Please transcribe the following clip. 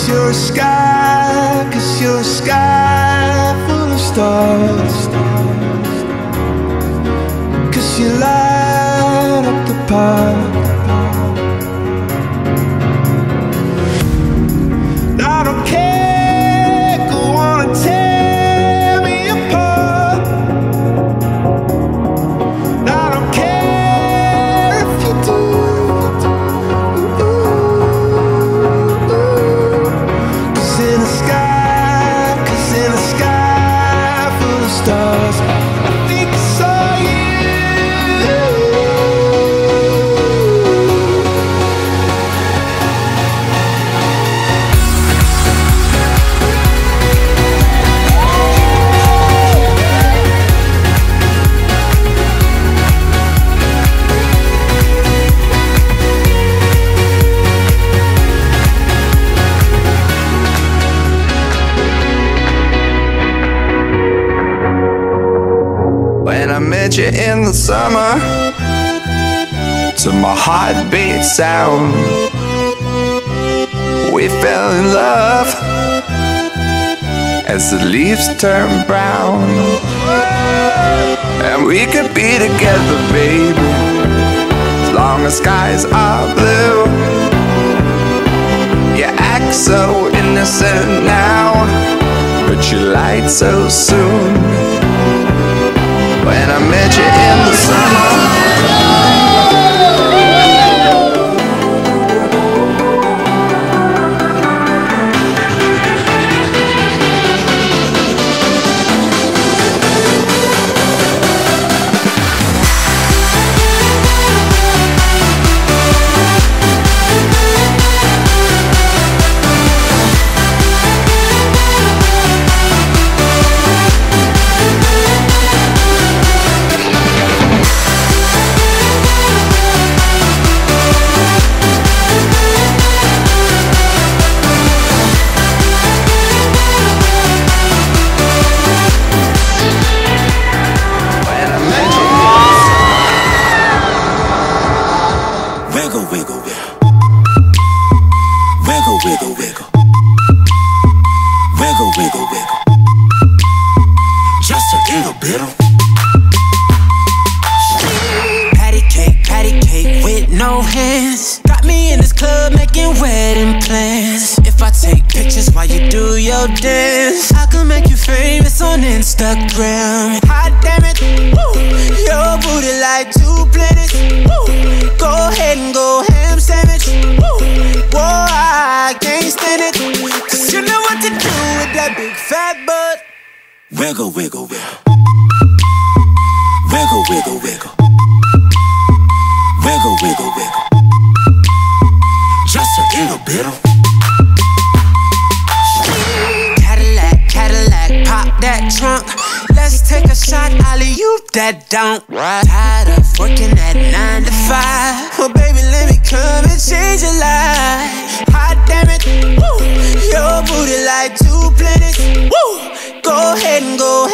you're a sky, 'cause you're a sky full of stars. 'Cause you light up the park. I don't care, go on and tear me apart. I don't care if you do. Cause in the sky full of stars, I think I saw you. When I met you in the summer, to my heartbeat sound, we fell in love as the leaves turn brown. And we could be together, baby, as long as skies are blue. You act so innocent now, but you lied so soon. When I met you in the summer, wiggle, wiggle, wiggle, wiggle, wiggle, wiggle, wiggle, wiggle, just a little bit of patty cake with no hands. Got me in this club making wedding plans. If I take pictures while you do your dance, I can make you famous on Instagram. Hot damn it, woo, your booty like 2 planets. Woo, go ahead and go ham sandwich. Woo, whoa, I can't stand it, 'cause you know what to do with that big fat butt. Wiggle, wiggle, wiggle, wiggle, wiggle, wiggle, wiggle, wiggle, wiggle, just a little bit of Cadillac, pop that trunk. Let's take a shot, alley-oop that don't. Tired of working at 9 to 5. Well, baby, let me come and change your life. Hot damn it, woo, your booty like 2 planets. Woo, go ahead and go